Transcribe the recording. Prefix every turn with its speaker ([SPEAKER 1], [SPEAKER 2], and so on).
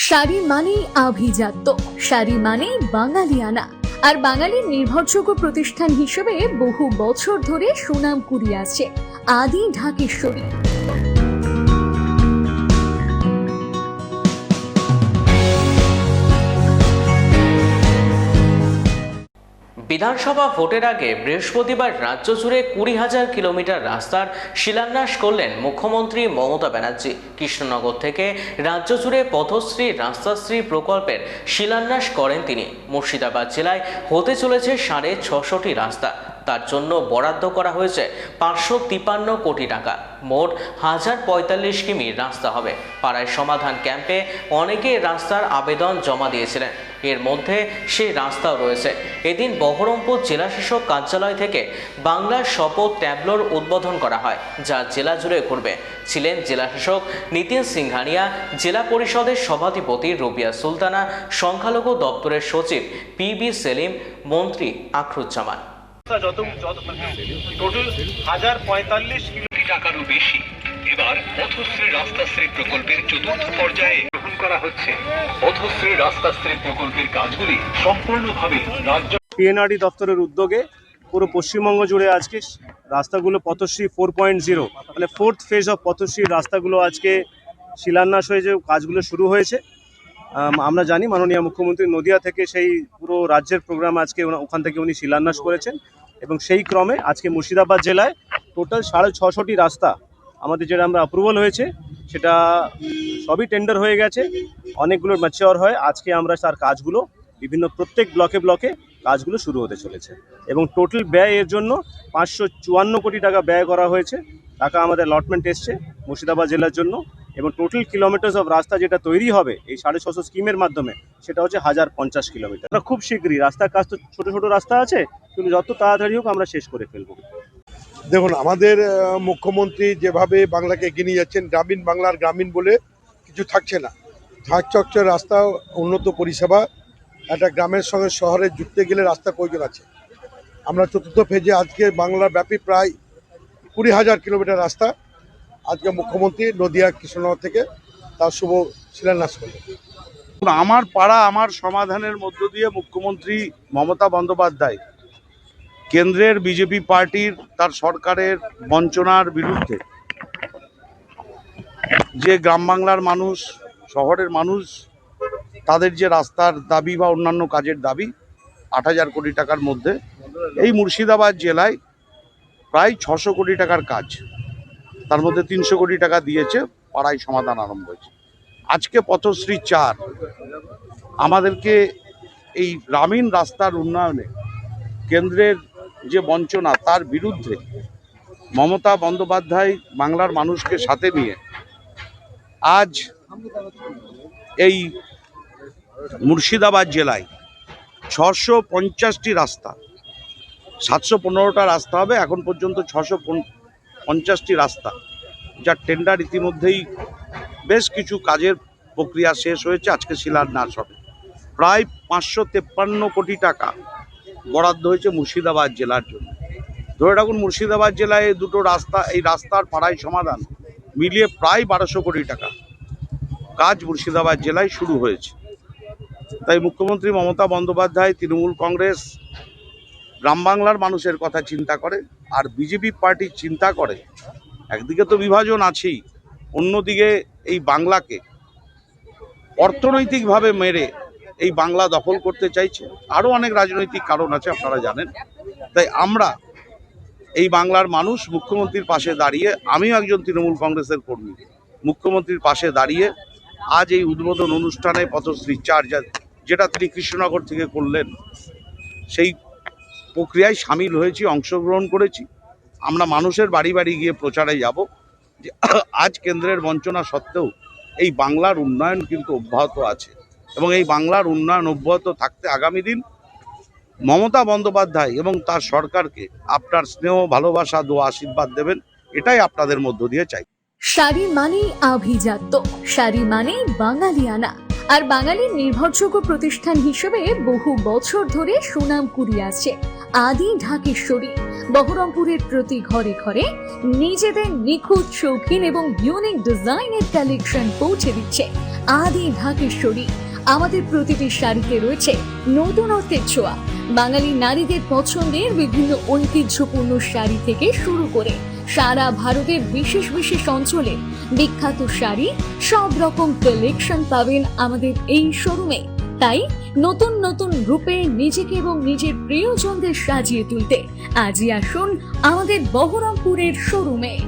[SPEAKER 1] শাড়ি মানেই আভিজাত্য, শাড়ি মানেই বাঙালিয়ানা, আর বাঙালির নির্ভরযোগ্য প্রতিষ্ঠান হিসেবে বহু বছর ধরে সুনাম কুড়িয়ে আসছে আদি ঢাকেশ্বরী।
[SPEAKER 2] বিধানসভা ভোটের আগে বৃহস্পতিবার রাজ্য জুড়ে 20,000 কিলোমিটার রাস্তার শিলান্যাস করলেন মুখ্যমন্ত্রী মমতা ব্যানার্জি। কৃষ্ণনগর থেকে রাজ্য জুড়ে পথশ্রী রাস্তাশ্রী প্রকল্পের শিলান্যাস করেন তিনি। মুর্শিদাবাদ জেলায় হতে চলেছে 650টি রাস্তা, তার জন্য বরাদ্দ করা হয়েছে 553 কোটি টাকা। মোট 1045 কিমি রাস্তা হবে। পাড়ায় সমাধান ক্যাম্পে অনেকে রাস্তার আবেদন জমা দিয়েছিলেন, এর মধ্যে সেই রাস্তাও রয়েছে। এদিন বহরমপুর জেলাশাসক কার্যালয় থেকে বাংলার শপথ ট্যাবলোর উদ্বোধন করা হয়, যা জেলা জুড়ে ঘুরবে। ছিলেন জেলাশাসক নিতিন সিংহানিয়া, জেলা পরিষদের সভাধিপতি রুবিয়া সুলতানা, সংখ্যালঘু দপ্তরের সচিব পিবি সেলিম, মন্ত্রী আখরুজ্জামান।
[SPEAKER 3] টোটাল 1045 কোটি টাকারও বেশি এবার পথশ্রী রাস্তাশ্রী প্রকল্পের চতুর্থ পর্যায়ে গ্রহণ করা হচ্ছে। পথশ্রী রাস্তাশ্রী প্রকল্পের কাজগুলি সম্পূর্ণভাবে রাজ্য
[SPEAKER 4] পিএনআরডি দপ্তরের উদ্যোগে পুরো পশ্চিমবঙ্গ জুড়ে আজকে রাস্তাগুলো পথশ্রী 4.0 মানে ফোর্থ ফেজ অফ পথশ্রীর রাস্তাগুলো আজকে শিলান্যাস হয়ে যে কাজগুলো শুরু হয়েছে। আমরা জানি মাননীয় মুখ্যমন্ত্রী নদিয়া থেকে সেই পুরো রাজ্যের প্রোগ্রাম আজকে ওখান থেকে উনি শিলান্যাস করেছেন, এবং সেই ক্রমে আজকে মুর্শিদাবাদ জেলায় টোটাল 650টি রাস্তা আমাদের যেটা আমরা অ্যাপ্রুভাল হয়েছে সেটা সবই টেন্ডার হয়ে গেছে, অনেকগুলো ম্যাচিওর হয়। আজকে আমরা তার কাজগুলো বিভিন্ন প্রত্যেক ব্লকে ব্লকে কাজগুলো শুরু হতে চলেছে, এবং টোটাল ব্যয় এর জন্য 554 কোটি টাকা ব্যয় করা হয়েছে। টাকা আমাদের লটমেন্ট এসছে মুর্শিদাবাদ জেলার জন্য, এবং টোটাল কিলোমিটার্স অফ রাস্তা যেটা তৈরি হবে এই 650 স্কিমের মাধ্যমে সেটা হচ্ছে 1050 কিলোমিটার। আমরা খুব শীঘ্রই রাস্তার কাজ তো ছোট ছোট রাস্তা আছে, কিন্তু যত তাড়াতাড়ি হোক আমরা শেষ করে ফেলবো।
[SPEAKER 5] দেখুন, আমাদের মুখ্যমন্ত্রী যেভাবে বাংলাকে এগিয়ে নিয়ে যাচ্ছেন, গ্রামীণ বাংলার গ্রামীণ বলে কিছু থাকছে না। ঝাঁকচকচে রাস্তা, উন্নত পরিষেবা, একটা গ্রামের সঙ্গে শহরে যুক্তে গেলে রাস্তার প্রয়োজন আছে। আমরা চতুর্থ ফেজে আজকে বাংলার ব্যাপী প্রায় 20,000 কিলোমিটার রাস্তা আজকে মুখ্যমন্ত্রী নদিয়া কৃষ্ণনগর থেকে তার শুভ শিলান্যাস করলেন।
[SPEAKER 6] আমার পাড়া আমার সমাধানের মধ্য দিয়ে মুখ্যমন্ত্রী মমতা বন্দ্যোপাধ্যায় কেন্দ্রের বিজেপি পার্টির তার সরকারের বঞ্চনার বিরুদ্ধে যে গ্রাম বাংলার মানুষ, শহরের মানুষ, তাদের যে রাস্তার দাবি বা অন্যান্য কাজের দাবি 8,000 কোটি টাকার মধ্যে এই মুর্শিদাবাদ জেলায় প্রায় 600 কোটি টাকার কাজ, তার মধ্যে 300 কোটি টাকা দিয়েছে, পাড়ায় সমাধান আরম্ভ হয়েছে। আজকে পথশ্রী 4 আমাদেরকে এই গ্রামীণ রাস্তার উন্নয়নে কেন্দ্রের যে বঞ্চনা তার বিরুদ্ধে মমতা বন্দ্যোপাধ্যায় বাংলার মানুষকে সাথে নিয়ে আজ এই মুর্শিদাবাদ জেলায় 650টি রাস্তা, 715টা রাস্তা হবে, এখন পর্যন্ত 650টি রাস্তা, যার টেন্ডার ইতিমধ্যেই বেশ কিছু কাজের প্রক্রিয়া শেষ হয়েছে। আজকে শিলান্যাস হবে। প্রায় 553 কোটি টাকা বরাদ্দ হয়েছে মুর্শিদাবাদ জেলার জন্য। ধরে রাখুন, মুর্শিদাবাদ জেলায় দুটো রাস্তা, এই রাস্তার পাড়ায় সমাধান মিলিয়ে প্রায় 1200 কোটি টাকা কাজ মুর্শিদাবাদ জেলায় শুরু হয়েছে। তাই মুখ্যমন্ত্রী মমতা বন্দ্যোপাধ্যায়, তৃণমূল কংগ্রেস গ্রাম বাংলার মানুষের কথা চিন্তা করে, আর বিজেপি পার্টি চিন্তা করে একদিকে তো বিভাজন আছেই, অন্যদিকে এই বাংলাকে অর্থনৈতিকভাবে মেরে এই বাংলা দখল করতে চাইছে। আরও অনেক রাজনৈতিক কারণ আছে, আপনারা জানেন। তাই আমরা এই বাংলার মানুষ মুখ্যমন্ত্রীর পাশে দাঁড়িয়ে, আমিও একজন তৃণমূল কংগ্রেসের কর্মী, মুখ্যমন্ত্রীর পাশে দাঁড়িয়ে আজ এই উদ্বোধন অনুষ্ঠানে পথশ্রী 4 যেটা তিনি কৃষ্ণনগর থেকে করলেন সেই প্রক্রিয়ায় সামিল হয়েছি, অংশগ্রহণ করেছি। আমরা মানুষের বাড়ি বাড়ি গিয়ে প্রচারে যাব যে আজ কেন্দ্রের বঞ্চনা সত্ত্বেও এই বাংলার উন্নয়ন কিন্তু অব্যাহত আছে, এবং এই বাংলার উন্নয়ন অব্যাহত থাকতে আগামী দিন মমতা বন্দ্যোপাধ্যায় এবং তার সরকারকে আপনার স্নেহ, ভালোবাসা, দোয়া, আশীর্বাদ দেবেন, এটাই আপনাদের মধ্য দিয়ে চাই।
[SPEAKER 1] শাড়ি মানেই আভিজাত্য, শাড়ি মানেই বাঙালিয়ানা, আর বাঙালির নির্ভরযোগ্য প্রতিষ্ঠান হিসেবে বহু বছর ধরে সুনাম কুড়িয়ে আসছে আদি ঢাকেশ্বরী বহরমপুরের প্রতি ঘরে ঘরে নিজেদের নিখুঁত শৌখিন এবং ইউনিক ডিজাইনের কালেকশন পৌঁছে দিচ্ছে আদি ঢাকেশ্বরী। আমাদের প্রতিটি শাড়িতে রয়েছে নতুনত্বের ছোঁয়া। বাঙালি নারীদের পছন্দের বিভিন্ন ঐতিহ্যপূর্ণ শাড়ি থেকে শুরু করে সারা ভারতের বিশেষ বিশেষ অঞ্চলে বিখ্যাত শাড়ি সব রকম কালেকশন পাবেন আমাদের এই শোরুমে। তাই নতুন নতুন রূপে নিজেকে এবং নিজের প্রিয়জনদের সাজিয়ে তুলতে আজই আসুন আমাদের বহরমপুরের শোরুমে।